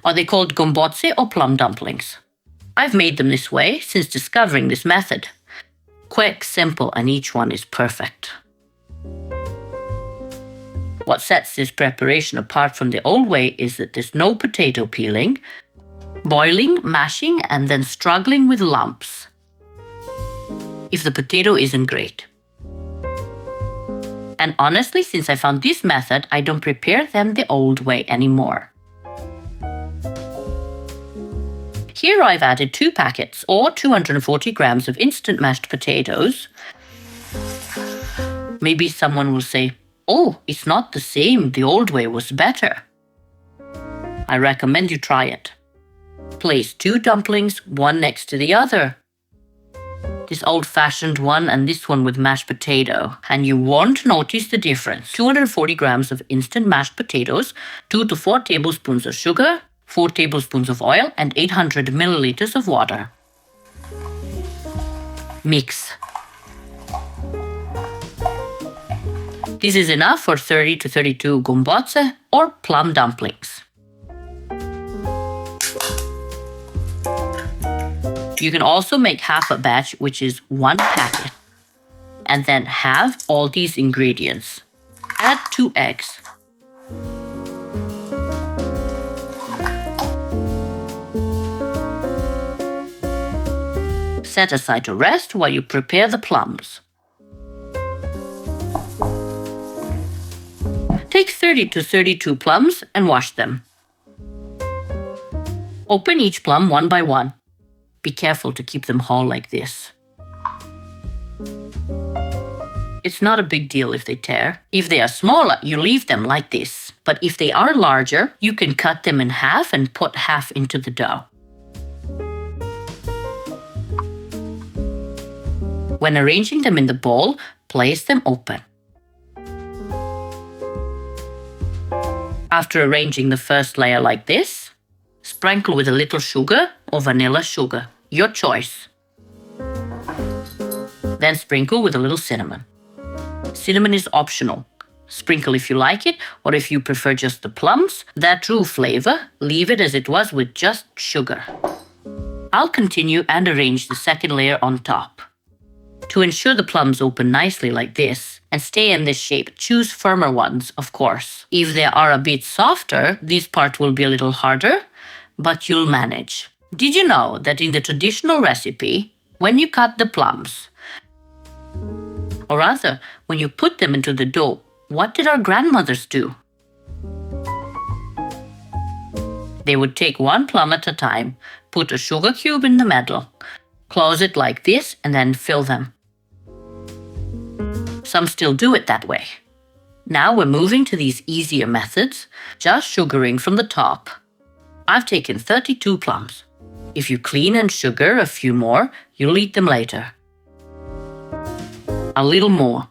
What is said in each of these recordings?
Are they called gombotse or plum dumplings? I've made them this way since discovering this method. Quick, simple, and each one is perfect. What sets this preparation apart from the old way is that there's no potato peeling, boiling, mashing, and then struggling with lumps if the potato isn't great. And honestly, since I found this method, I don't prepare them the old way anymore. Here I've added 2 packets or 240 grams of instant mashed potatoes. Maybe someone will say, "Oh, it's not the same, the old way was better." I recommend you try it. Place 2 dumplings, one next to the other. This old-fashioned one and this one with mashed potato, and you won't notice the difference. 240 grams of instant mashed potatoes, 2 to 4 tablespoons of sugar, 4 tablespoons of oil, and 800 milliliters of water. Mix. This is enough for 30 to 32 gombotse or plum dumplings. You can also make half a batch, which is 1 packet, and then halve all these ingredients. Add 2 eggs. Set aside to rest while you prepare the plums. Take 30 to 32 plums and wash them. Open each plum one by one. Be careful to keep them whole like this. It's not a big deal if they tear. If they are smaller, you leave them like this. But if they are larger, you can cut them in half and put half into the dough. When arranging them in the bowl, place them open. After arranging the first layer like this, sprinkle with a little sugar or vanilla sugar, your choice. Then sprinkle with a little cinnamon. Cinnamon is optional. Sprinkle if you like it, or if you prefer just the plums, that true flavor, leave it as it was with just sugar. I'll continue and arrange the second layer on top. To ensure the plums open nicely like this and stay in this shape, choose firmer ones, of course. If they are a bit softer, this part will be a little harder, but you'll manage. Did you know that in the traditional recipe, when you cut the plums, or rather, when you put them into the dough, what did our grandmothers do? They would take 1 plum at a time, put a sugar cube in the middle, close it like this, and then fill them. Some still do it that way. Now we're moving to these easier methods, just sugaring from the top. I've taken 32 plums. If you clean and sugar a few more, you'll eat them later. A little more.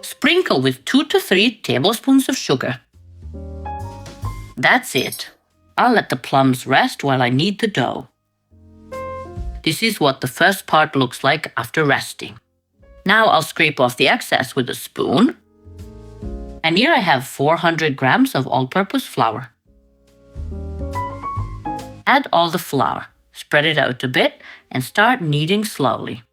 Sprinkle with 2 to 3 tablespoons of sugar. That's it. I'll let the plums rest while I knead the dough. This is what the first part looks like after resting. Now I'll scrape off the excess with a spoon. And here I have 400 grams of all-purpose flour. Add all the flour, spread it out a bit, and start kneading slowly.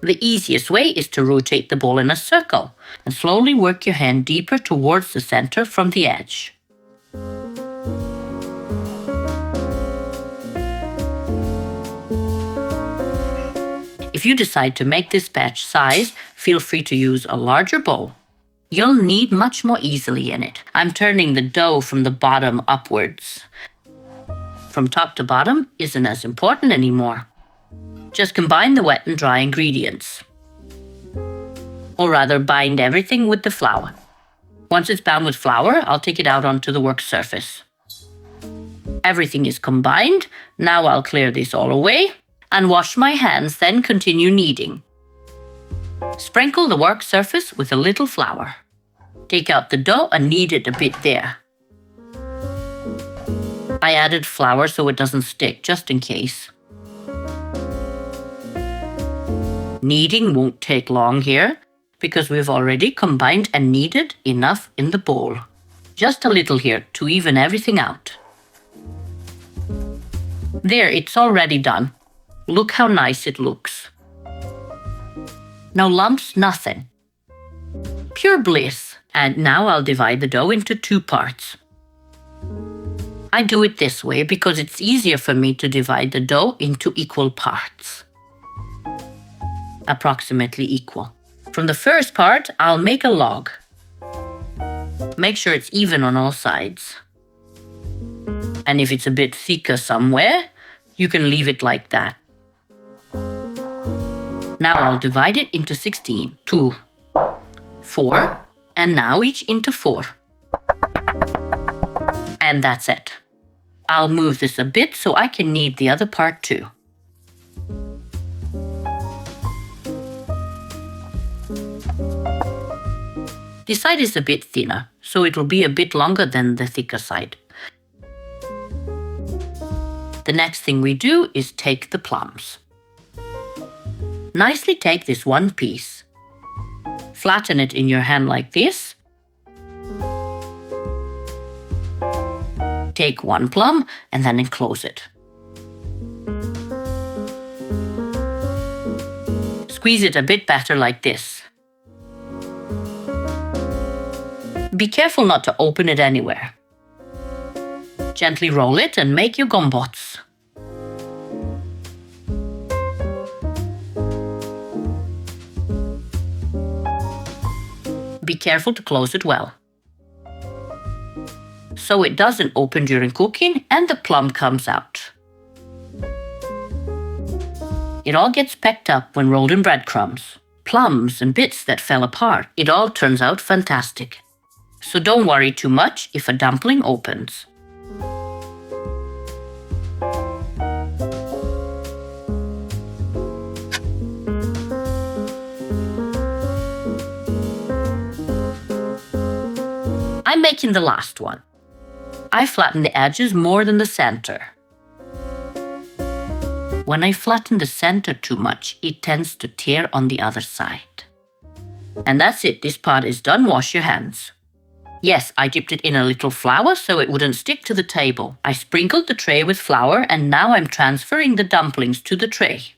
The easiest way is to rotate the bowl in a circle and slowly work your hand deeper towards the center from the edge. If you decide to make this batch size, feel free to use a larger bowl. You'll knead much more easily in it. I'm turning the dough from the bottom upwards. From top to bottom isn't as important anymore. Just combine the wet and dry ingredients. Or rather, bind everything with the flour. Once it's bound with flour, I'll take it out onto the work surface. Everything is combined. Now I'll clear this all away and wash my hands, then continue kneading. Sprinkle the work surface with a little flour. Take out the dough and knead it a bit there. I added flour so it doesn't stick, just in case. Kneading won't take long here because we've already combined and kneaded enough in the bowl. Just a little here to even everything out. There, it's already done. Look how nice it looks. No lumps, nothing. Pure bliss. And now I'll divide the dough into 2 parts. I do it this way because it's easier for me to divide the dough into equal parts. Approximately equal. From the first part, I'll make a log. Make sure it's even on all sides. And if it's a bit thicker somewhere, you can leave it like that. Now I'll divide it into 16. 2, 4, and now each into 4. And that's it. I'll move this a bit so I can knead the other part too. This side is a bit thinner, so it will be a bit longer than the thicker side. The next thing we do is take the plums. Nicely take this one piece. Flatten it in your hand like this. Take one plum and then enclose it. Squeeze it a bit better like this. Be careful not to open it anywhere. Gently roll it and make your gombots. Be careful to close it well, so it doesn't open during cooking and the plum comes out. It all gets packed up when rolled in breadcrumbs, plums and bits that fell apart. It all turns out fantastic. So don't worry too much if a dumpling opens. I'm making the last one. I flatten the edges more than the center. When I flatten the center too much, it tends to tear on the other side. And that's it, this part is done. Wash your hands. Yes, I dipped it in a little flour so it wouldn't stick to the table. I sprinkled the tray with flour and now I'm transferring the dumplings to the tray,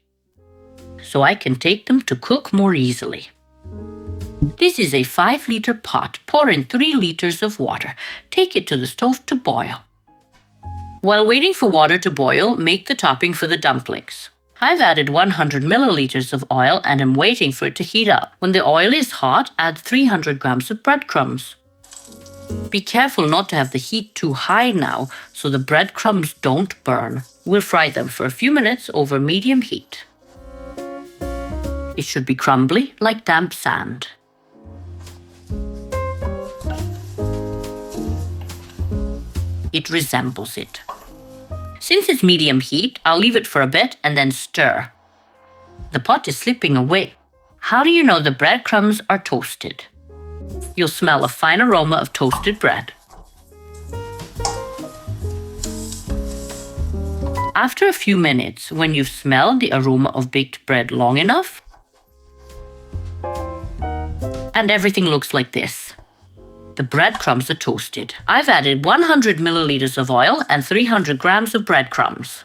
so I can take them to cook more easily. This is a 5-liter pot. Pour in 3 liters of water. Take it to the stove to boil. While waiting for water to boil, make the topping for the dumplings. I've added 100 milliliters of oil and am waiting for it to heat up. When the oil is hot, add 300 grams of breadcrumbs. Be careful not to have the heat too high now, so the breadcrumbs don't burn. We'll fry them for a few minutes over medium heat. It should be crumbly like damp sand. It resembles it. Since it's medium heat, I'll leave it for a bit and then stir. The pot is slipping away. How do you know the breadcrumbs are toasted? You'll smell a fine aroma of toasted bread. After a few minutes, when you've smelled the aroma of baked bread long enough, and everything looks like this, the breadcrumbs are toasted. I've added 100 milliliters of oil and 300 grams of breadcrumbs.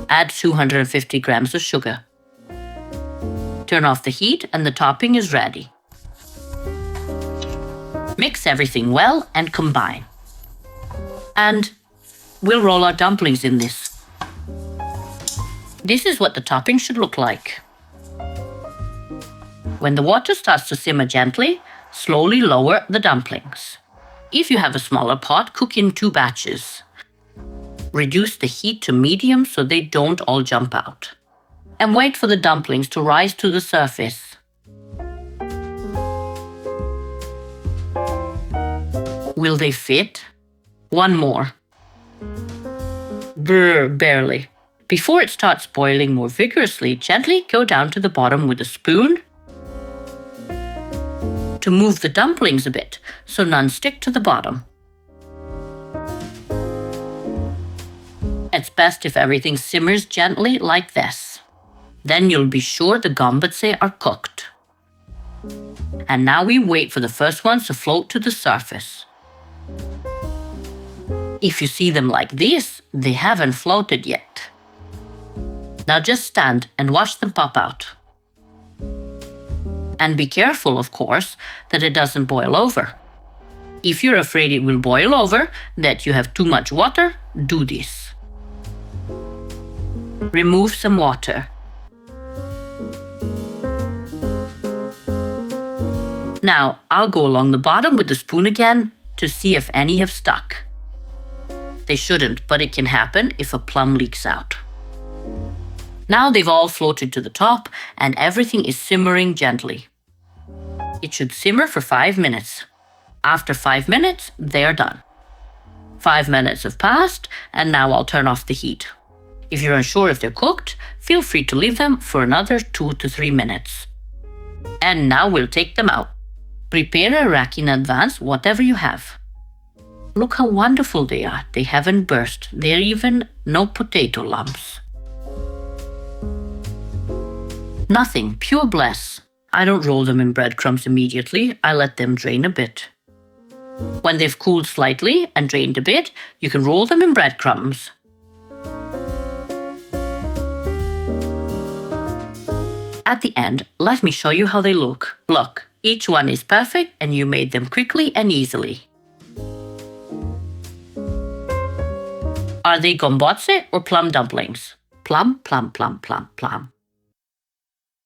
Add 250 grams of sugar. Turn off the heat and the topping is ready. Mix everything well and combine. And we'll roll our dumplings in this. This is what the topping should look like. When the water starts to simmer gently, slowly lower the dumplings. If you have a smaller pot, cook in 2 batches. Reduce the heat to medium so they don't all jump out. And wait for the dumplings to rise to the surface. Will they fit? One more. Barely. Before it starts boiling more vigorously, gently go down to the bottom with a spoon to move the dumplings a bit so none stick to the bottom. It's best if everything simmers gently like this. Then you'll be sure the gombots are cooked. And now we wait for the first ones to float to the surface. If you see them like this, they haven't floated yet. Now just stand and watch them pop out. And be careful, of course, that it doesn't boil over. If you're afraid it will boil over, that you have too much water, do this. Remove some water. Now, I'll go along the bottom with the spoon again to see if any have stuck. They shouldn't, but it can happen if a plum leaks out. Now they've all floated to the top and everything is simmering gently. It should simmer for 5 minutes. After 5 minutes, they're done. 5 minutes have passed and now I'll turn off the heat. If you're unsure if they're cooked, feel free to leave them for another 2 to 3 minutes. And now we'll take them out. Prepare a rack in advance, whatever you have. Look how wonderful they are. They haven't burst. There are even no potato lumps. Nothing, pure bliss. I don't roll them in breadcrumbs immediately. I let them drain a bit. When they've cooled slightly and drained a bit, you can roll them in breadcrumbs. At the end, let me show you how they look. Look, each one is perfect and you made them quickly and easily. Are they gombozze or plum dumplings? Plum, plum, plum, plum, plum.